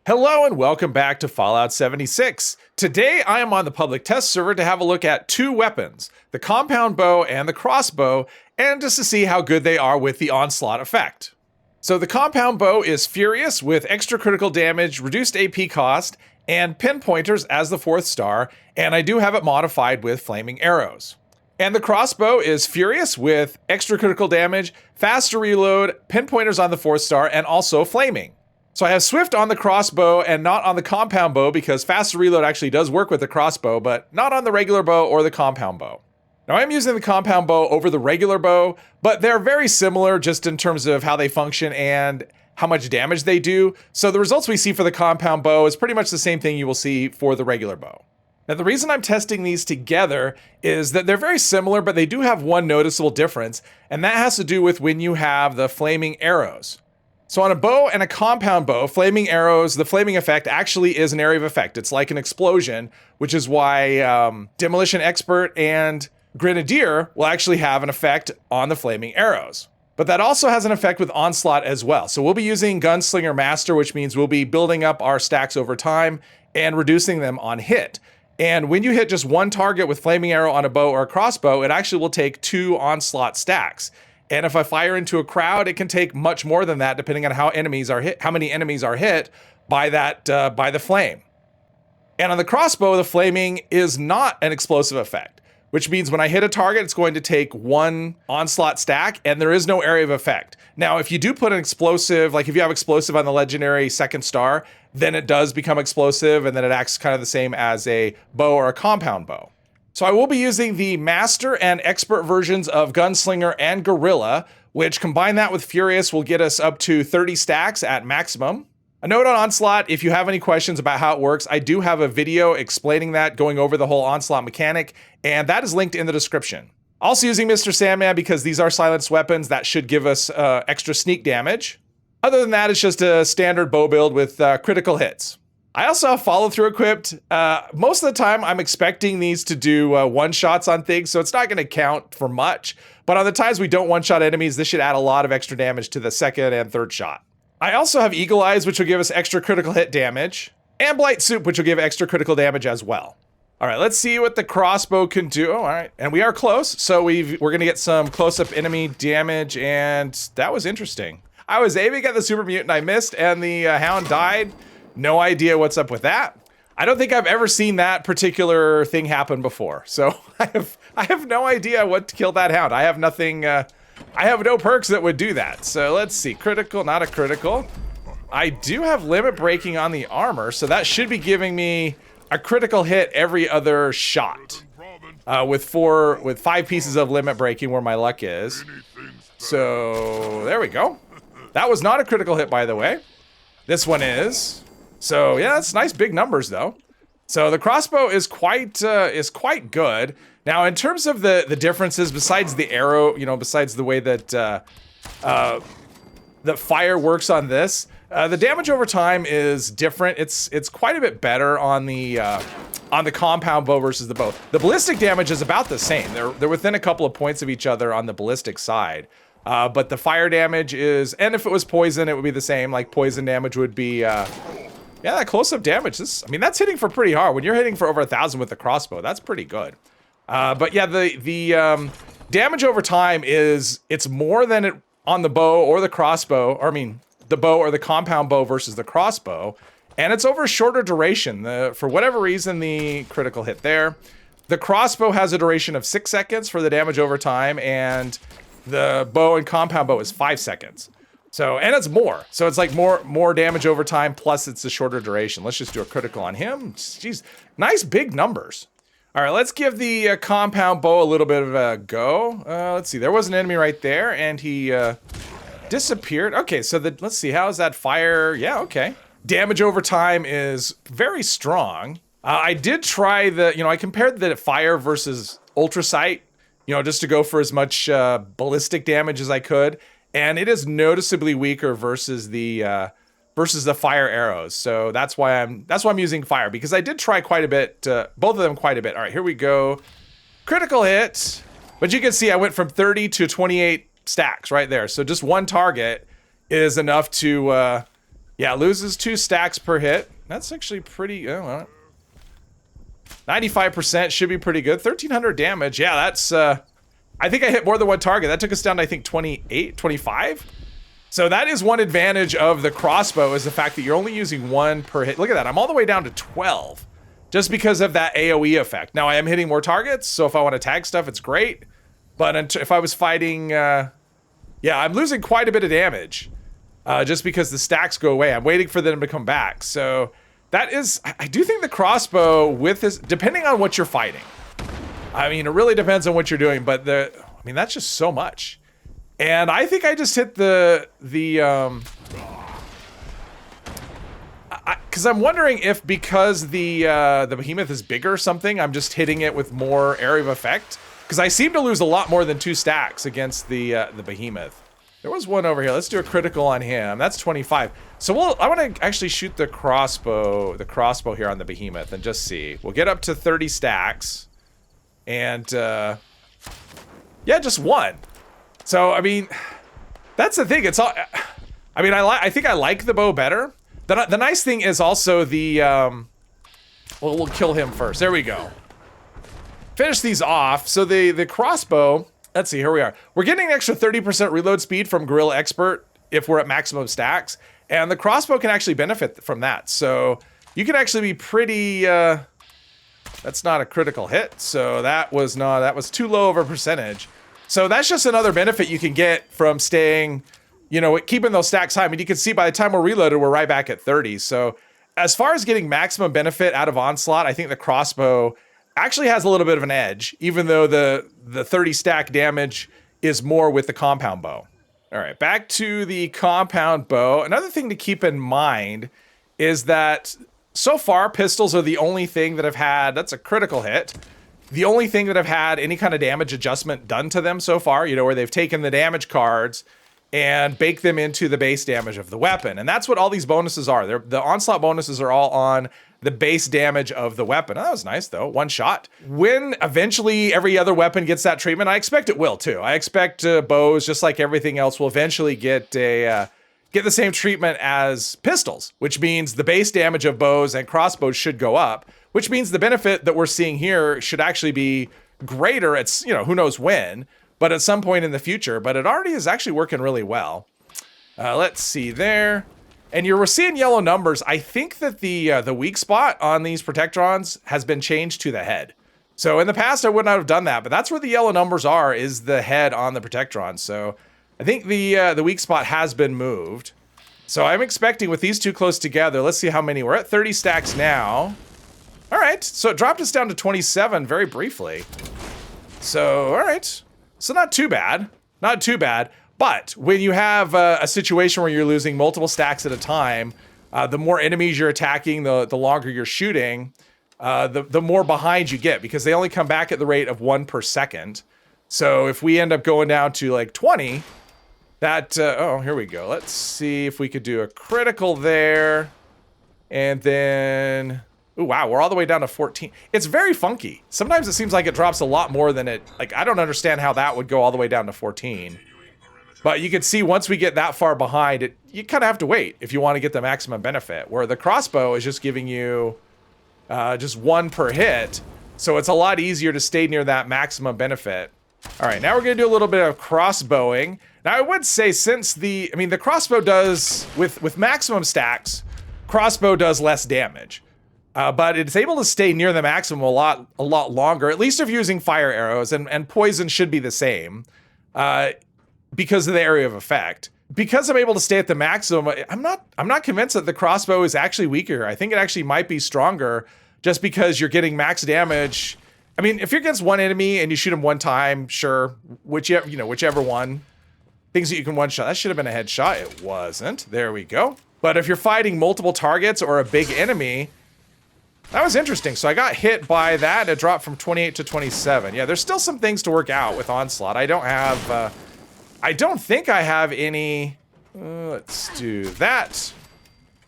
Hello and welcome back to Fallout 76. Today I am on the public test server to have a look at two weapons, the compound bow and the crossbow, and just to see how good they are with the Onslaught effect. So the compound bow is furious with extra critical damage, reduced AP cost, and pinpointers as the 4th star, and I do have it modified with flaming arrows. And the crossbow is furious with extra critical damage, faster reload, pinpointers on the 4th star, and also flaming. So I have Swift on the crossbow and not on the compound bow because faster reload actually does work with the crossbow, but not on the regular bow or the compound bow. Now I'm using the compound bow over the regular bow, but they're very similar just in terms of how they function and how much damage they do. So the results we see for the compound bow is pretty much the same thing you will see for the regular bow. Now the reason I'm testing these together is that they're very similar, but they do have one noticeable difference, and that has to do with when you have the flaming arrows. So on a bow and a compound bow, flaming arrows, the flaming effect actually is an area of effect. It's like an explosion, which is why Demolition Expert and Grenadier will actually have an effect on the flaming arrows. But that also has an effect with Onslaught as well. So we'll be using Gunslinger Master, which means we'll be building up our stacks over time and reducing them on hit. And when you hit just one target with flaming arrow on a bow or a crossbow, it actually will take 2 Onslaught stacks. And if I fire into a crowd, it can take much more than that, depending on how many enemies are hit by the flame. And on the crossbow, the flaming is not an explosive effect, which means when I hit a target, it's going to take 1 Onslaught stack, and there is no area of effect. Now, if you do put an explosive, like if you have explosive on the legendary 2nd star, then it does become explosive, and then it acts kind of the same as a bow or a compound bow. So I will be using the Master and Expert versions of Gunslinger and Gorilla, which combine that with Furious will get us up to 30 stacks at maximum. A note on Onslaught, if you have any questions about how it works, I do have a video explaining that, going over the whole Onslaught mechanic, and that is linked in the description. Also using Mr. Sandman because these are silenced weapons that should give us extra sneak damage. Other than that, it's just a standard bow build with critical hits. I also have follow-through equipped. Most of the time, I'm expecting these to do one-shots on things, so it's not going to count for much. But on the times we don't one-shot enemies, this should add a lot of extra damage to the 2nd and 3rd shot. I also have Eagle Eyes, which will give us extra critical hit damage, and Blight Soup, which will give extra critical damage as well. All right, let's see what the crossbow can do. All right, and we are close, so we're going to get some close-up enemy damage, and that was interesting. I was aiming at the Super Mutant, I missed, and the Hound died. No idea what's up with that. I don't think I've ever seen that particular thing happen before. So I have no idea what killed that Hound. I have nothing, I have no perks that would do that. So let's see, critical, not a critical. I do have limit breaking on the armor, so that should be giving me a critical hit every other shot. With 5 pieces of limit breaking where my luck is. So there we go. That was not a critical hit, by the way. This one is. So yeah, that's nice big numbers though. So the crossbow is quite good. Now in terms of the differences, besides the arrow, besides the way that the fire works on this, the damage over time is different. It's quite a bit better on the compound bow versus the bow. The ballistic damage is about the same. They're within a couple of points of each other on the ballistic side. But the fire damage is, and if it was poison, it would be the same. Like poison damage would be. Yeah, that close-up damage, that's hitting for pretty hard. When you're hitting for over 1,000 with the crossbow, that's pretty good. But yeah, the damage over time it's more than it on the bow or the crossbow, the bow or the compound bow versus the crossbow, and it's over a shorter duration. For whatever reason, the critical hit there. The crossbow has a duration of 6 seconds for the damage over time, and the bow and compound bow is 5 seconds. So, and it's more. So it's like more damage over time, plus it's a shorter duration. Let's just do a critical on him. Jeez, nice big numbers. All right, let's give the compound bow a little bit of a go. Let's see, there was an enemy right there, and he disappeared. Okay, so let's see, how is that fire? Yeah, okay. Damage over time is very strong. I did try I compared the fire versus ultra sight, just to go for as much ballistic damage as I could. And it is noticeably weaker versus the fire arrows. So that's why I'm using fire, because I did try quite a bit, both of them quite a bit. All right, here we go. Critical hit. But you can see I went from 30 to 28 stacks right there. So just one target is enough to Yeah, loses 2 stacks per hit. That's actually pretty, 95% should be pretty good. 1,300 damage. Yeah, that's, I think I hit more than one target. That took us down to, I think, 28, 25. So that is one advantage of the crossbow, is the fact that you're only using 1 per hit. Look at that. I'm all the way down to 12 just because of that AoE effect. Now I am hitting more targets, so if I want to tag stuff, it's great. But if I was fighting, yeah, I'm losing quite a bit of damage just because the stacks go away. I'm waiting for them to come back. So that is, I do think the crossbow with this, depending on what you're fighting. I mean, it really depends on what you're doing, but I mean, that's just so much. And I think I just hit because I'm wondering if because the behemoth is bigger or something, I'm just hitting it with more area of effect. Because I seem to lose a lot more than 2 stacks against the behemoth. There was one over here. Let's do a critical on him. That's 25. So I want to actually shoot the crossbow here on the behemoth and just see. We'll get up to 30 stacks, and yeah, just 1. So I mean, that's the thing. It's all. I mean, I think I like the bow better. The nice thing is also the. Well, we'll kill him first. There we go. Finish these off. So the crossbow. Let's see, here we are. We're getting an extra 30% reload speed from Gorilla Expert if we're at maximum stacks. And the crossbow can actually benefit from that. So you can actually be pretty, that's not a critical hit. So that was too low of a percentage. So that's just another benefit you can get from staying, you know, keeping those stacks high. I mean, you can see by the time we're reloaded, we're right back at 30. So as far as getting maximum benefit out of Onslaught, I think the crossbow actually has a little bit of an edge, even though the 30 stack damage is more with the compound bow. All right, back to the compound bow. Another thing to keep in mind is that so far pistols are the only thing that have had, that's a critical hit, the only thing that have had any kind of damage adjustment done to them so far, you know, where they've taken the damage cards and baked them into the base damage of the weapon. And that's what all these bonuses are. The Onslaught bonuses are all on the base damage of the weapon. Oh, that was nice though, 1 shot. When eventually every other weapon gets that treatment, I expect it will too. I expect bows, just like everything else, will eventually get the same treatment as pistols, which means the base damage of bows and crossbows should go up, which means the benefit that we're seeing here should actually be greater. It's, you know, who knows when, but at some point in the future, but it already is actually working really well. Let's see there. And we're seeing yellow numbers. I think that the weak spot on these Protectrons has been changed to the head. So in the past, I would not have done that, but that's where the yellow numbers are, is the head on the Protectron. So I think the weak spot has been moved. So I'm expecting with these two close together, let's see how many. We're at 30 stacks now. All right, so it dropped us down to 27 very briefly. So, all right. So not too bad, not too bad. But when you have a situation where you're losing multiple stacks at a time, the more enemies you're attacking, the longer you're shooting, the more behind you get, because they only come back at the rate of 1 per second. So if we end up going down to like 20, that, oh, here we go. Let's see if we could do a critical there. And then, oh, wow, we're all the way down to 14. It's very funky. Sometimes it seems like it drops a lot more than it, like, I don't understand how that would go all the way down to 14. But you can see once we get that far behind it, you kind of have to wait if you want to get the maximum benefit, where the crossbow is just giving you just 1 per hit. So it's a lot easier to stay near that maximum benefit. All right, now we're going to do a little bit of crossbowing. Now I would say, since the crossbow does, with maximum stacks, crossbow does less damage. But it's able to stay near the maximum a lot longer, at least if you're using fire arrows, and poison should be the same. Because of the area of effect. Because I'm able to stay at the maximum, I'm not convinced that the crossbow is actually weaker. I think it actually might be stronger, just because you're getting max damage. I mean, if you're against one enemy and you shoot him 1 time, sure, whichever one. Things that you can one-shot. That should have been a headshot. It wasn't. There we go. But if you're fighting multiple targets or a big enemy, that was interesting. So I got hit by that. It dropped from 28 to 27. Yeah, there's still some things to work out with Onslaught. I don't think I have any, let's do that.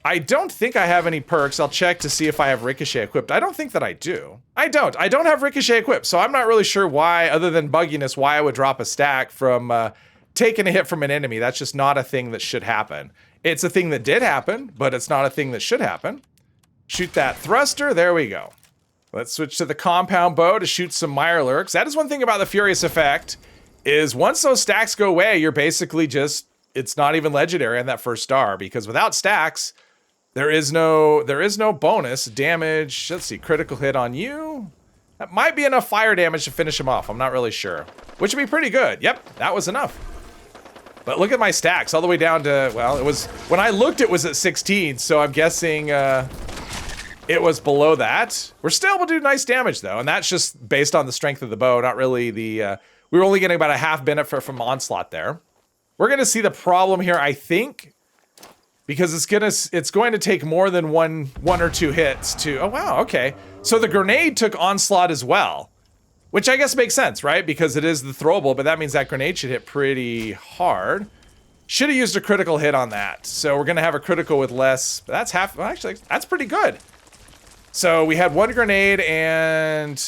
I don't think I have any perks. I'll check to see if I have Ricochet equipped. I don't think that I do. I don't have Ricochet equipped, so I'm not really sure why, other than bugginess, why I would drop a stack from taking a hit from an enemy. That's just not a thing that should happen. It's a thing that did happen, but it's not a thing that should happen. Shoot that thruster. There we go. Let's switch to the compound bow to shoot some Mirelurks. That is one thing about the Furious effect, is once those stacks go away, you're basically just, it's not even legendary on that first star, because without stacks, there is no bonus damage. Let's see, critical hit on you. That might be enough fire damage to finish him off. I'm not really sure. Which would be pretty good. Yep, that was enough. But look at my stacks all the way down to, well, it was, when I looked it was at 16, so I'm guessing it was below that. We're still able to do nice damage though, and that's just based on the strength of the bow, not really the, we were only getting about a half benefit from Onslaught there. We're gonna see the problem here, I think, because it's going to take more than one or two hits to, oh wow, okay. So the grenade took Onslaught as well, which I guess makes sense, right? Because it is the throwable, but that means that grenade should hit pretty hard. Should have used a critical hit on that. So we're gonna have a critical with less, that's half, well, actually, that's pretty good. So we had one grenade and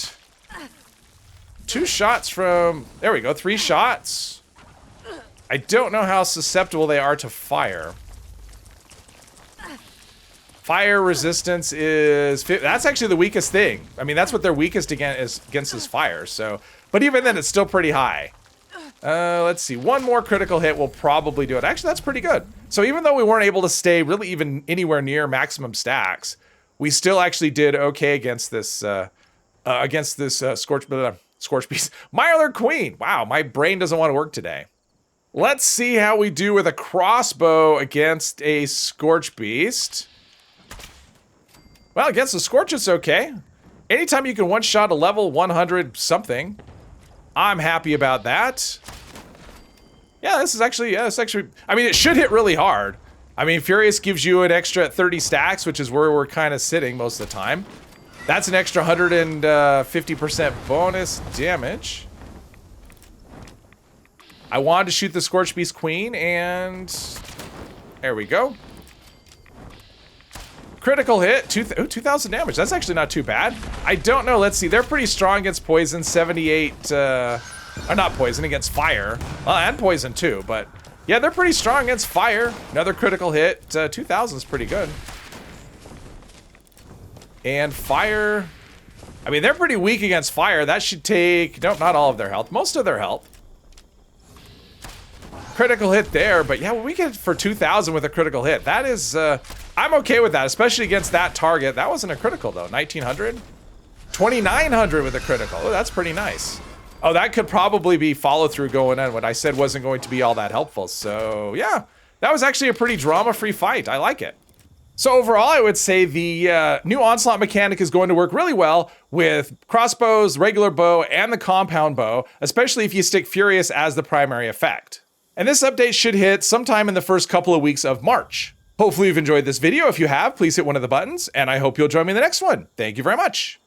2 shots from, there we go, 3 shots. I don't know how susceptible they are to fire. Fire resistance is, that's actually the weakest thing. I mean, that's what they're weakest against is fire, so. But even then, it's still pretty high. Let's see, one more critical hit will probably do it. Actually, that's pretty good. So even though we weren't able to stay really even anywhere near maximum stacks, we still actually did okay against this, Scorch Beast. Mirelurk Queen. Wow, my brain doesn't want to work today. Let's see how we do with a crossbow against a Scorch Beast. Well, against the Scorch, it's okay. Anytime you can one-shot a level 100 something, I'm happy about that. Yeah, this is actually, I mean, it should hit really hard. I mean, Furious gives you an extra 30 stacks, which is where we're kind of sitting most of the time. That's an extra 150% bonus damage. I wanted to shoot the Scorch Beast Queen, and there we go. Critical hit, 2,000 damage. That's actually not too bad. I don't know, let's see. They're pretty strong against poison, 78, or not poison, against fire. Well, and poison too, but yeah, they're pretty strong against fire. Another critical hit, 2,000 is pretty good. And fire, I mean, they're pretty weak against fire. That should take, nope, not all of their health, most of their health. Critical hit there, but yeah, we get for 2,000 with a critical hit. That is, I'm okay with that, especially against that target. That wasn't a critical though, 1,900? 2,900 with a critical, oh, that's pretty nice. Oh, that could probably be follow through going on. What I said wasn't going to be all that helpful. So yeah, that was actually a pretty drama-free fight. I like it. So overall, I would say the new Onslaught mechanic is going to work really well with crossbows, regular bow, and the compound bow, especially if you stick Furious as the primary effect. And this update should hit sometime in the first couple of weeks of March. Hopefully you've enjoyed this video. If you have, please hit one of the buttons, and I hope you'll join me in the next one. Thank you very much.